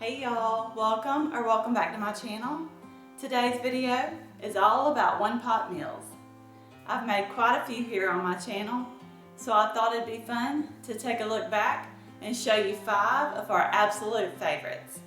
Hey y'all, welcome back to my channel. Today's video is all about one-pot meals. I've made quite a few here on my channel, so I thought it'd be fun to take a look back and show you 5 of our absolute favorites.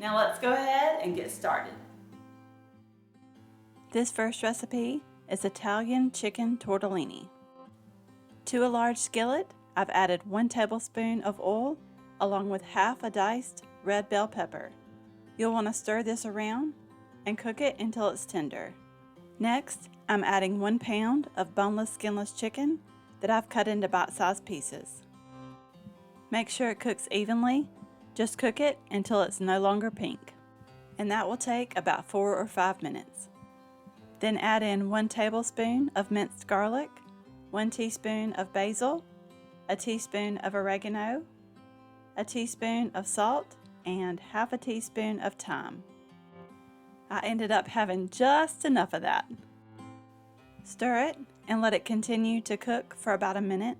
Now let's go ahead and get started. This first recipe is Italian chicken tortellini. To a large skillet, I've added 1 tablespoon of oil along with half a diced red bell pepper. You'll want to stir this around and cook it until it's tender. Next, I'm adding 1 pound of boneless skinless chicken that I've cut into bite-sized pieces. Make sure it cooks evenly. Just cook it until it's no longer pink. And that will take about 4 or 5 minutes. Then add in 1 tablespoon of minced garlic, 1 teaspoon of basil, a teaspoon of oregano, a teaspoon of salt, and half a teaspoon of thyme. I ended up having just enough of that. Stir it and let it continue to cook for about a minute.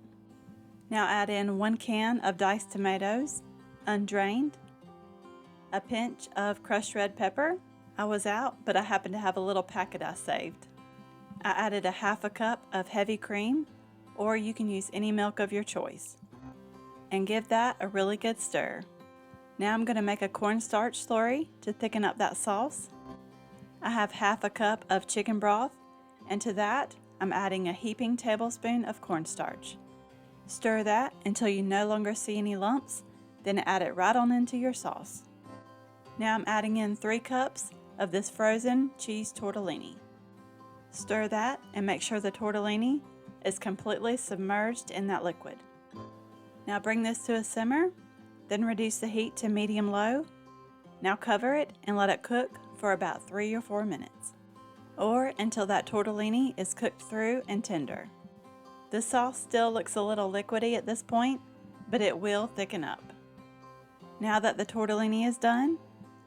Now add in 1 can of diced tomatoes, undrained, a pinch of crushed red pepper. I was out, but I happened to have a little packet I saved. I added a half a cup of heavy cream, or you can use any milk of your choice, and give that a really good stir. Now I'm going to make a cornstarch slurry to thicken up that sauce. I have half a cup of chicken broth, and to that I'm adding a heaping tablespoon of cornstarch. Stir that until you no longer see any lumps, then add it right on into your sauce. Now I'm adding in 3 cups of this frozen cheese tortellini. Stir that and make sure the tortellini is completely submerged in that liquid. Now bring this to a simmer, then reduce the heat to medium-low. Now cover it and let it cook for about 3 or 4 minutes, or until that tortellini is cooked through and tender. The sauce still looks a little liquidy at this point, but it will thicken up. Now that the tortellini is done,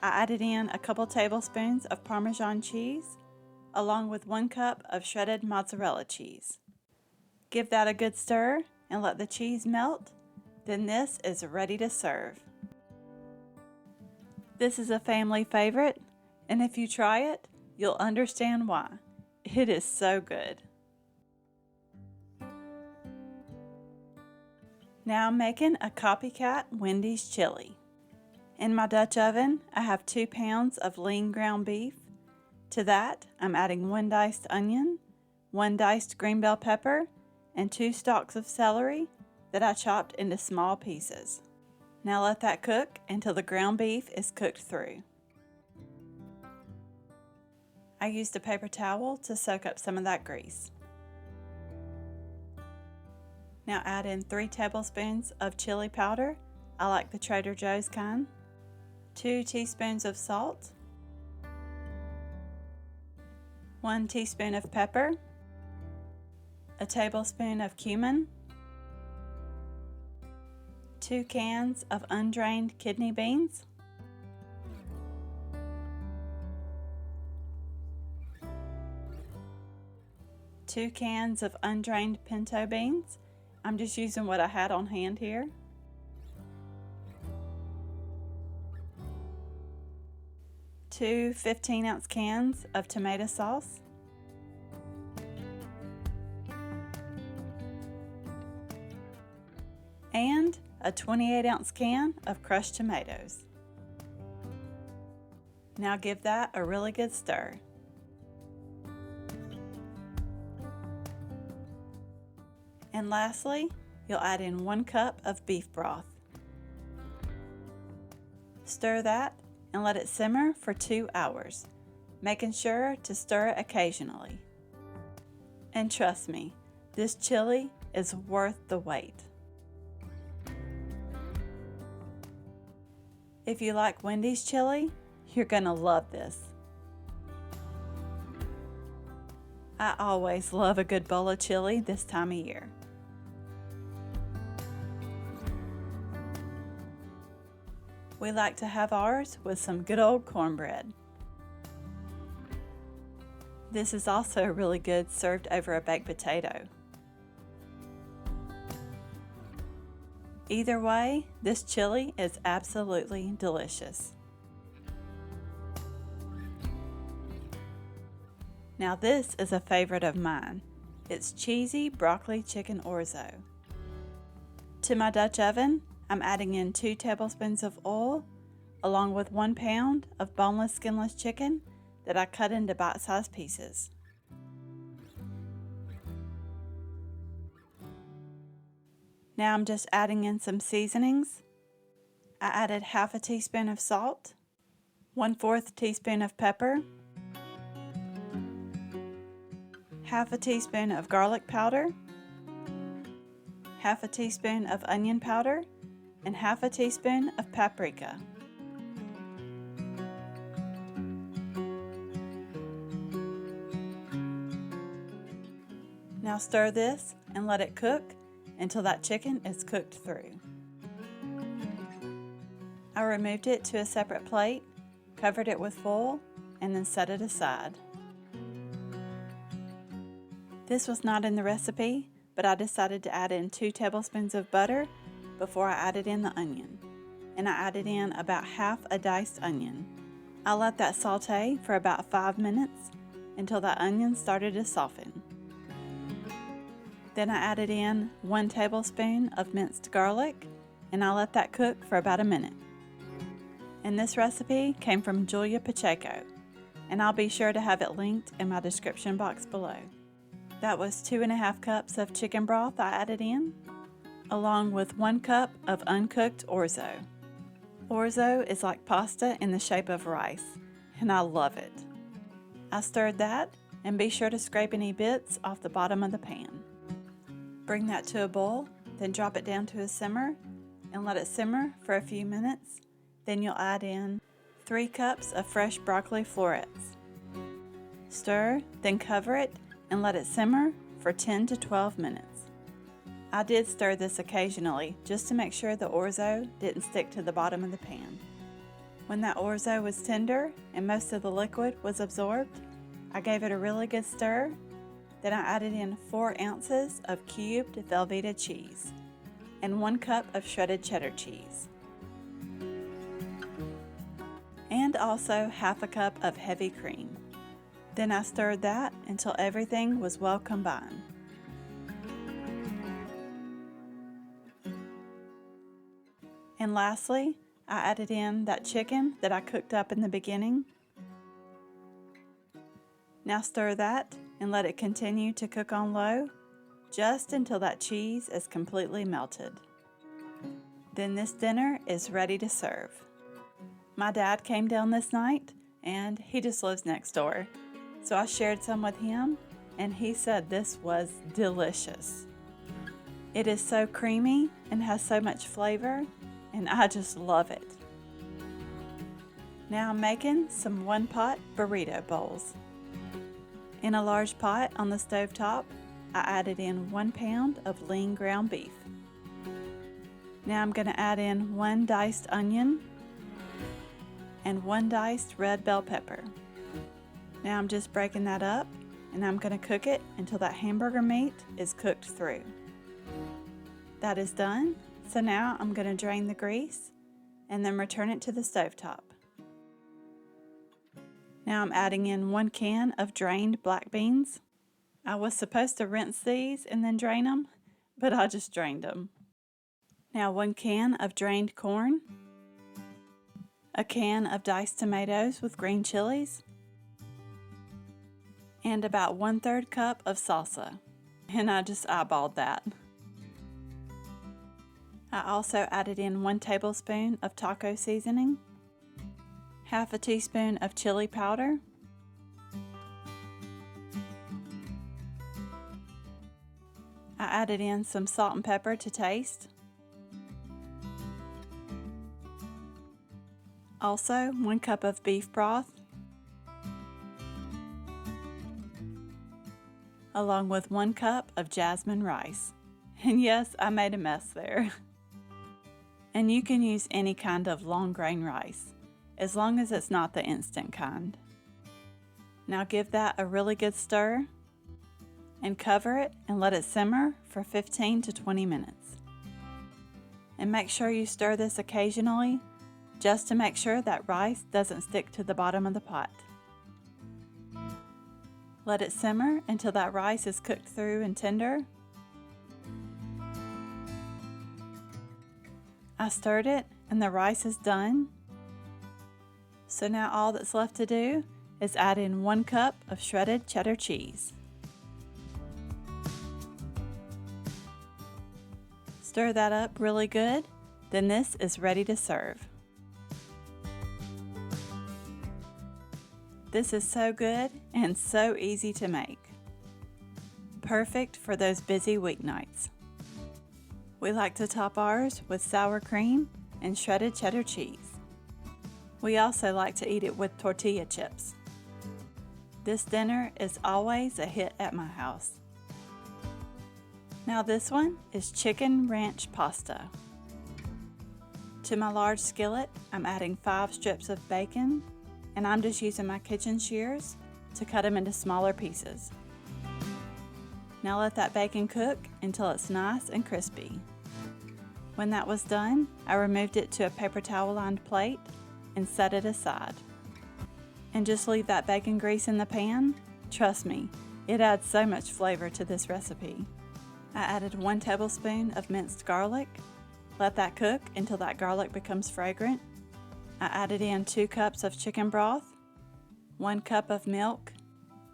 I added in a couple tablespoons of Parmesan cheese, along with 1 cup of shredded mozzarella cheese. Give that a good stir and let the cheese melt. Then this is ready to serve. This is a family favorite, and if you try it, you'll understand why. It is so good. Now I'm making a Copycat Wendy's chili. In my Dutch oven, I have 2 pounds of lean ground beef. To that, I'm adding 1 diced onion, 1 diced green bell pepper, and 2 stalks of celery that I chopped into small pieces. Now let that cook until the ground beef is cooked through. I used a paper towel to soak up some of that grease. Now add in 3 tablespoons of chili powder. I like the Trader Joe's kind. 2 teaspoons of salt. 1 teaspoon of pepper. A tablespoon of cumin. 2 cans of undrained kidney beans. 2 cans of undrained pinto beans. I'm just using what I had on hand here. 2 15-ounce cans of tomato sauce. And a 28-ounce can of crushed tomatoes. Now give that a really good stir. And lastly, you'll add in 1 cup of beef broth. Stir that and let it simmer for 2 hours, making sure to stir it occasionally. And trust me, this chili is worth the wait. If you like Wendy's chili, you're gonna love this. I always love a good bowl of chili this time of year. We like to have ours with some good old cornbread. This is also really good served over a baked potato. Either way, this chili is absolutely delicious. Now this is a favorite of mine. It's cheesy broccoli chicken orzo. To my Dutch oven, I'm adding in 2 tablespoons of oil, along with 1 pound of boneless skinless chicken that I cut into bite-sized pieces. Now I'm just adding in some seasonings. I added half a teaspoon of salt, 1/4 teaspoon of pepper, half a teaspoon of garlic powder, half a teaspoon of onion powder, and half a teaspoon of paprika. Now stir this and let it cook until that chicken is cooked through. I removed it to a separate plate, covered it with foil, and then set it aside. This was not in the recipe, but I decided to add in 2 tablespoons of butter before I added in the onion, and I added in about half a diced onion. I let that saute for about 5 minutes until that onion started to soften. Then I added in 1 tablespoon of minced garlic, and I let that cook for about a minute. And this recipe came from Julia Pacheco, and I'll be sure to have it linked in my description box below. That was 2½ cups of chicken broth I added in, along with 1 cup of uncooked orzo. Orzo is like pasta in the shape of rice, and I love it. I stirred that, and be sure to scrape any bits off the bottom of the pan. Bring that to a boil, then drop it down to a simmer and let it simmer for a few minutes. Then you'll add in 3 cups of fresh broccoli florets. Stir, then cover it and let it simmer for 10 to 12 minutes. I did stir this occasionally just to make sure the orzo didn't stick to the bottom of the pan. When that orzo was tender and most of the liquid was absorbed, I gave it a really good stir. Then I added in 4 ounces of cubed Velveeta cheese and 1 cup of shredded cheddar cheese, and also half a cup of heavy cream. Then I stirred that until everything was well combined. And lastly, I added in that chicken that I cooked up in the beginning. Now stir that and let it continue to cook on low just until that cheese is completely melted. Then this dinner is ready to serve. My dad came down this night and he just lives next door, so I shared some with him and he said this was delicious. It is so creamy and has so much flavor, and I just love it. Now I'm making some one-pot burrito bowls. In a large pot on the stove top, I added in 1 pound of lean ground beef. Now I'm going to add in 1 diced onion and 1 diced red bell pepper. Now I'm just breaking that up, and I'm going to cook it until that hamburger meat is cooked through. That is done, so now I'm going to drain the grease and then return it to the stove top. Now I'm adding in 1 can of drained black beans. I was supposed to rinse these and then drain them, but I just drained them. Now 1 can of drained corn, a can of diced tomatoes with green chilies, and about 1/3 cup of salsa, and I just eyeballed that. I also added in 1 tablespoon of taco seasoning, half a teaspoon of chili powder, I added in some salt and pepper to taste, also 1 cup of beef broth, along with 1 cup of jasmine rice. And yes, I made a mess there. And you can use any kind of long grain rice, as long as it's not the instant kind. Now give that a really good stir and cover it and let it simmer for 15 to 20 minutes. And make sure you stir this occasionally just to make sure that rice doesn't stick to the bottom of the pot. Let it simmer until that rice is cooked through and tender. I stirred it and the rice is done. So now all that's left to do is add in 1 cup of shredded cheddar cheese. Stir that up really good, then this is ready to serve. This is so good and so easy to make. Perfect for those busy weeknights. We like to top ours with sour cream and shredded cheddar cheese. We also like to eat it with tortilla chips. This dinner is always a hit at my house. Now this one is chicken ranch pasta. To my large skillet, I'm adding 5 strips of bacon, and I'm just using my kitchen shears to cut them into smaller pieces. Now let that bacon cook until it's nice and crispy. When that was done, I removed it to a paper towel lined plate and set it aside. And just leave that bacon grease in the pan. Trust me, it adds so much flavor to this recipe. I added 1 tablespoon of minced garlic. Let that cook until that garlic becomes fragrant. I added in 2 cups of chicken broth, 1 cup of milk,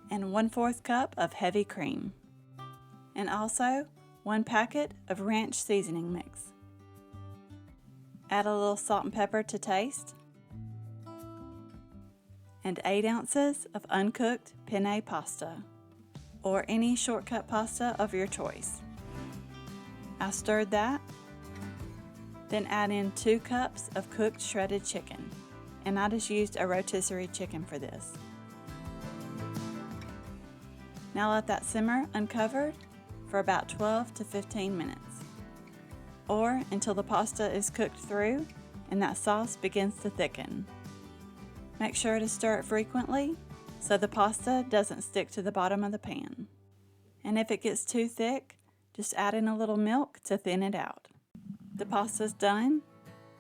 and 1/4 cup of heavy cream. And also 1 packet of ranch seasoning mix. Add a little salt and pepper to taste. And 8 ounces of uncooked penne pasta, or any shortcut pasta of your choice. I stirred that, then add in 2 cups of cooked shredded chicken, and I just used a rotisserie chicken for this. Now let that simmer uncovered for about 12 to 15 minutes, or until the pasta is cooked through and that sauce begins to thicken. Make sure to stir it frequently so the pasta doesn't stick to the bottom of the pan. And if it gets too thick, just add in a little milk to thin it out. The pasta's done,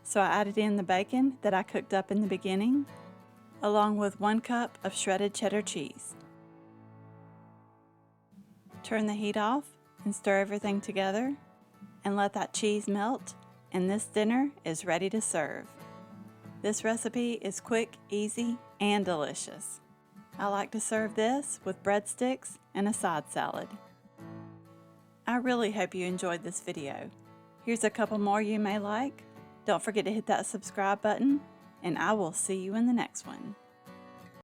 so I added in the bacon that I cooked up in the beginning, along with 1 cup of shredded cheddar cheese. Turn the heat off and stir everything together, and let that cheese melt, and this dinner is ready to serve. This recipe is quick, easy, and delicious. I like to serve this with breadsticks and a side salad. I really hope you enjoyed this video. Here's a couple more you may like. Don't forget to hit that subscribe button, and I will see you in the next one.